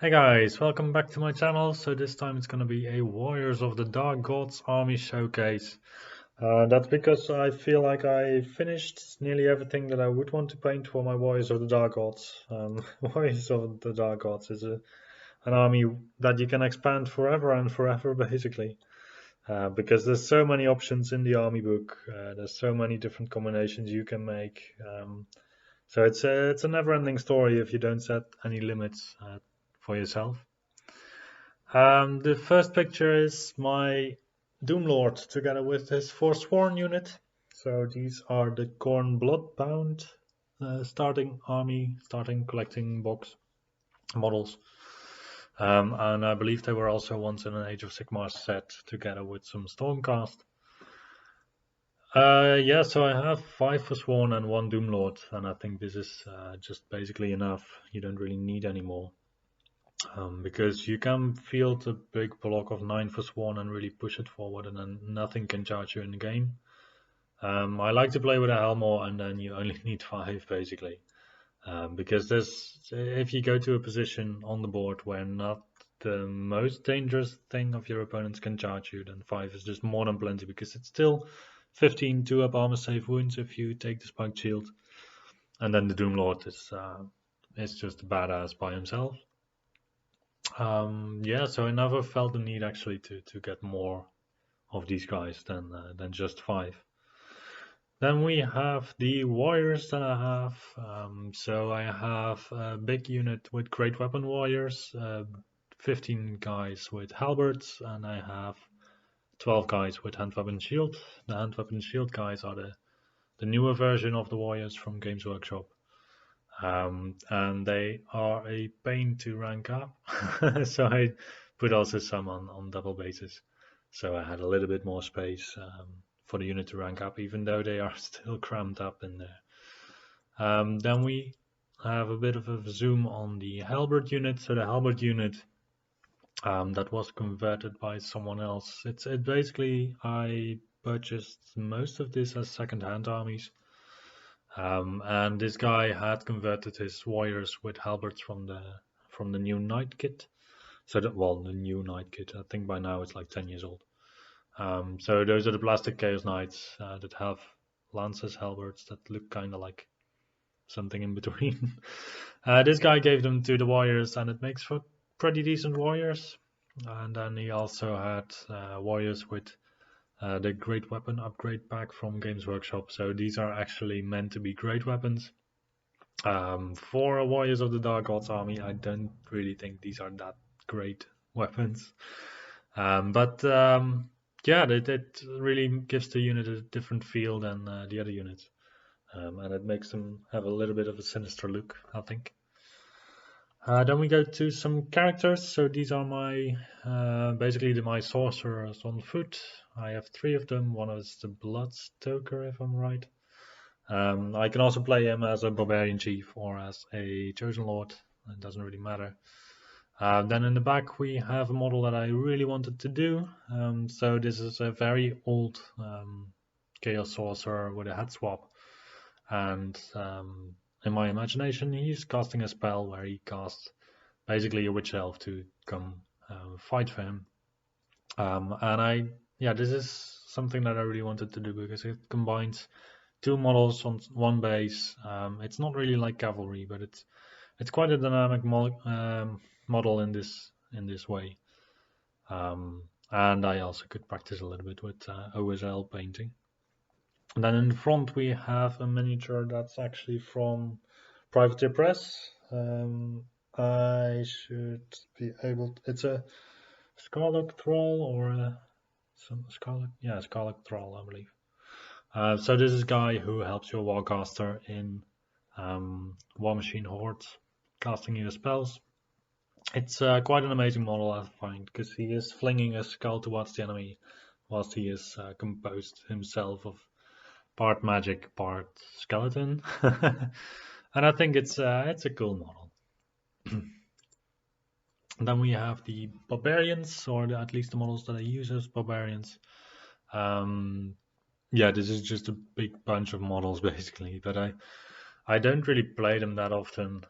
Hey guys, welcome back to my channel. So this time it's going to be a Warriors of the Dark Gods Army Showcase. That's because I feel like I finished nearly everything that I would want to paint for my Warriors of the Dark Gods. Warriors of the Dark Gods is an army that you can expand forever and forever basically. Because there's so many options in the army book. There's so many different combinations you can make. So it's a never-ending story if you don't set any limits for yourself. The first picture is my Doomlord together with his Forsworn unit. So these are the Khorne Bloodbound starting army, starting collecting box models. And I believe they were also once in an Age of Sigmar set together with some Stormcast. Yeah, so I have 5 Forsworn and 1 Doomlord, and I think this is just basically enough. You don't really need any more. Because you can field a big block of 9 Forsworn and really push it forward, and then nothing can charge you in the game. I like to play with a Helmor, and then you only need 5 basically. Because if you go to a position on the board where not the most dangerous thing of your opponents can charge you, then 5 is just more than plenty, because it's still 15 2-up armor save wounds if you take the spiked shield. And then the Doomlord is just a badass by himself. Yeah, so I never felt the need actually to get more of these guys than just 5. Then we have the warriors that I have. So I have a big unit with great weapon warriors, 15 guys with halberds, and I have 12 guys with hand weapon shield. The hand weapon shield guys are the newer version of the warriors from Games Workshop. And they are a pain to rank up. So I put also some on double bases. So I had a little bit more space for the unit to rank up, even though they are still cramped up in there. Then we have a bit of a zoom on the halberd unit. So the halberd unit that was converted by someone else. It basically, I purchased most of this as second-hand armies. And this guy had converted his warriors with halberds from the new knight kit. So the new knight kit. I think by now it's like 10 years old. So those are the plastic chaos knights that have lances, halberds that look kind of like something in between. This guy gave them to the warriors, and it makes for pretty decent warriors. And then he also had warriors with the great weapon upgrade pack from Games Workshop. So these are actually meant to be great weapons. For a Warriors of the Dark Gods army, I don't really think these are that great weapons. But yeah, it really gives the unit a different feel than the other units. And it makes them have a little bit of a sinister look, I think. Then we go to some characters. So these are my basically my sorcerers on foot. I have 3 of them. One is the Bloodstoker, if I'm right. I can also play him as a Barbarian Chief or as a Chosen Lord. It doesn't really matter. Then in the back we have a model that I really wanted to do. So this is a very old Chaos Sorcerer with a head swap. And in my imagination, he's casting a spell where he casts basically a witch elf to come fight for him. And this is something that I really wanted to do because it combines 2 models on one base. It's not really like cavalry, but it's quite a dynamic model in this way. And I also could practice a little bit with OSL painting. And then in the front we have a miniature that's actually from Privateer Press. I should be able to, it's a Scarlet Thrall or Scarlet Thrall, I believe. So this is a guy who helps your Warcaster in War Machine Hordes, casting your spells. It's quite an amazing model, I find, because he is flinging a skull towards the enemy whilst he is composed himself of part magic, part skeleton. And I think it's a cool model. Then we have the barbarians, or at least the models that I use as barbarians. Yeah, this is just a big bunch of models basically, but I don't really play them that often.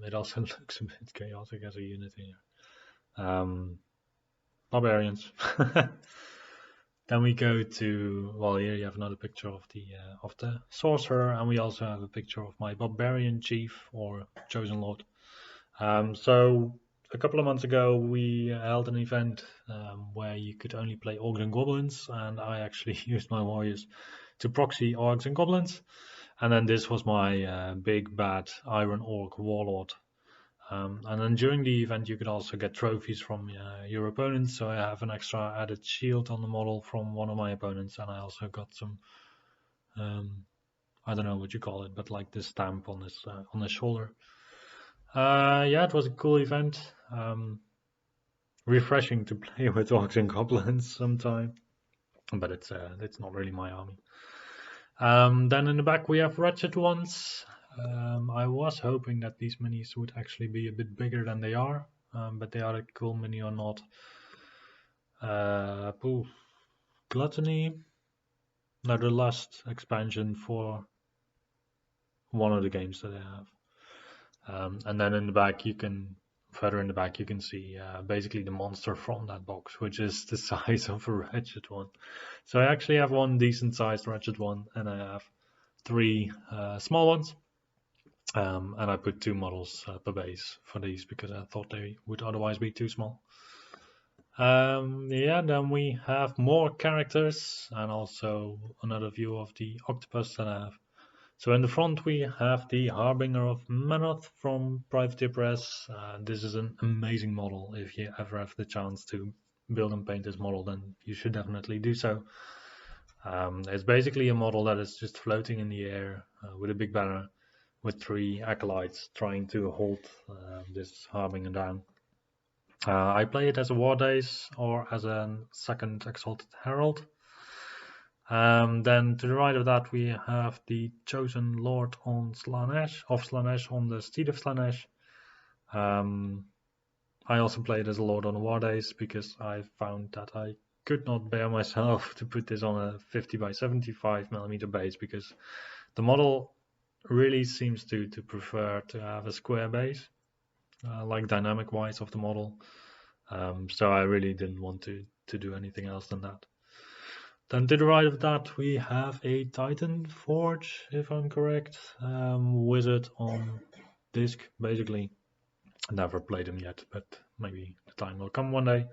It also looks a bit chaotic as a unit here. Barbarians. Then we go to, well, here you have another picture of the sorcerer, and we also have a picture of my barbarian chief or chosen lord. So a couple of months ago we held an event where you could only play orcs and goblins, and I actually used my warriors to proxy orcs and goblins. And then this was my big bad iron orc warlord. And then during the event you could also get trophies from your opponents. So I have an extra added shield on the model from one of my opponents, and I also got some, I don't know what you call it, but like this stamp on his shoulder. Yeah, it was a cool event. Refreshing to play with orcs and goblins sometime, but it's not really my army. Then in the back we have wretched ones. I was hoping that these minis would actually be a bit bigger than they are, but they are a cool mini or not. Gluttony. Now the last expansion for one of the games that I have. And then in the back further in the back you can see basically the monster from that box, which is the size of a wretched one. So I actually have one decent sized wretched one, and I have 3 small ones. And I put 2 models per base for these because I thought they would otherwise be too small. Yeah, then we have more characters and also another view of the octopus that I have. So in the front we have the Harbinger of Manoth from Privateer Press. This is an amazing model. If you ever have the chance to build and paint this model, then you should definitely do so. It's basically a model that is just floating in the air with a big banner with 3 acolytes trying to hold this Harbinger down. I play it as a War Days or as a second Exalted Herald. Then to the right of that we have the Chosen Lord on Slaanesh on the Steed of Slaanesh. I also played as a Lord on War Days because I found that I could not bear myself to put this on a 50 by 75 millimeter base, because the model really seems to prefer to have a square base, like dynamic wise of the model. So I really didn't want to do anything else than that. Then to the right of that we have a Titan Forge, if I'm correct, wizard on disc basically. Never played them yet, but maybe the time will come one day.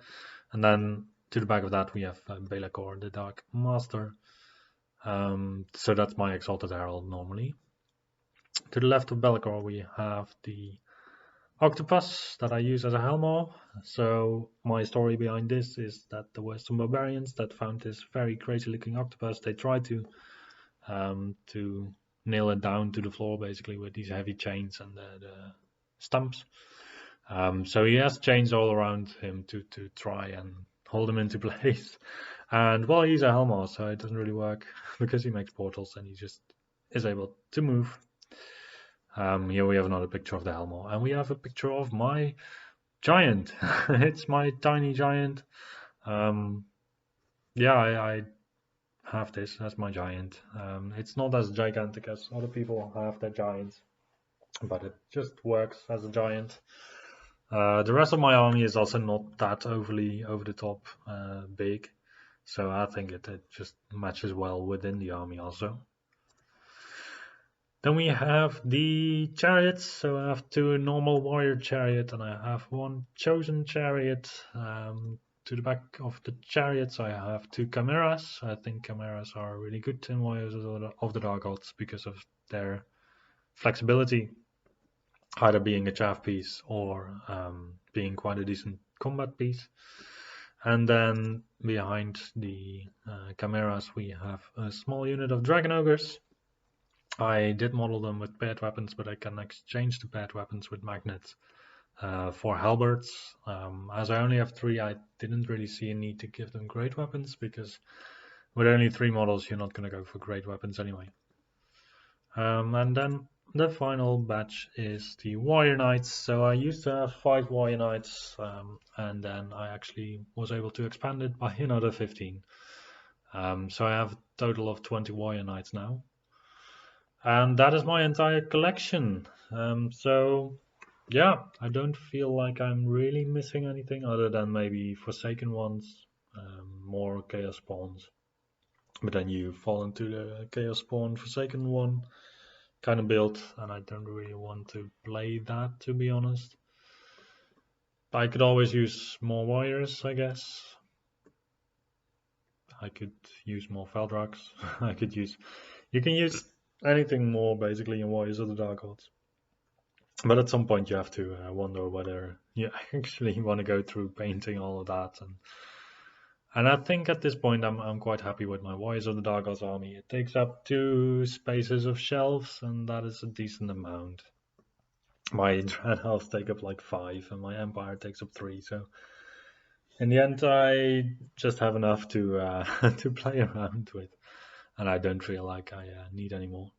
And then to the back of that we have Belacor, the Dark Master. So that's my Exalted Herald normally. To the left of Belacor we have the Octopus that I use as a Helmo. So my story behind this is that there were some barbarians that found this very crazy looking octopus. They tried to nail it down to the floor basically with these heavy chains and the stumps. So he has chains all around him to try and hold him into place. And well, he's a Helmo, so it doesn't really work because he makes portals and he just is able to move. Here we have another picture of the Helmo, and we have a picture of my giant. It's my tiny giant. Yeah, I have this as my giant. It's not as gigantic as other people have their giants, but it just works as a giant. The rest of my army is also not that overly over the top big, so I think it just matches well within the army also. Then we have the chariots. So I have 2 normal warrior chariot and I have 1 chosen chariot. To the back of the chariots I have 2 chimeras. I think chimeras are really good in Warriors of the Dark Gods because of their flexibility, either being a chaff piece or being quite a decent combat piece. And then behind the chimeras we have a small unit of dragon ogres. I did model them with paired weapons, but I can exchange the paired weapons with magnets for halberds. As I only have 3, I didn't really see a need to give them great weapons, because with only 3 models you're not going to go for great weapons anyway. And then the final batch is the Warrior Knights. So I used to have 5 Warrior Knights, and then I actually was able to expand it by another 15. So I have a total of 20 Warrior Knights now. And that is my entire collection. So yeah, I don't feel like I'm really missing anything other than maybe Forsaken ones, more Chaos Spawns. But then you fall into the Chaos Spawn Forsaken one kind of build, and I don't really want to play that, to be honest. I could always use more warriors, I guess. I could use more Feldrogs. I could use. You can use anything more basically in Warriors of the Dark Gods. But at some point you have to wonder whether you actually want to go through painting all of that. And I think at this point I'm quite happy with my Warriors of the Dark Gods army. It takes up 2 spaces of shelves, and that is a decent amount. My Dread Elves take up like 5, and my Empire takes up 3. So in the end, I just have enough to to play around with, and I don't feel like I need any more.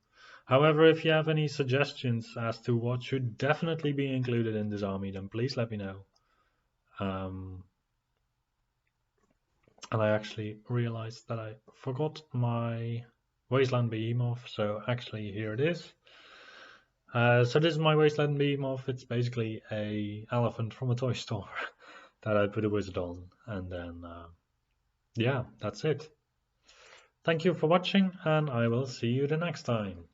However, if you have any suggestions as to what should definitely be included in this army, then please let me know. And I actually realized that I forgot my Wasteland Behemoth, so actually here it is. So this is my Wasteland Behemoth. It's basically a elephant from a toy store that I put a wizard on, and then yeah, that's it. Thank you for watching, and I will see you the next time.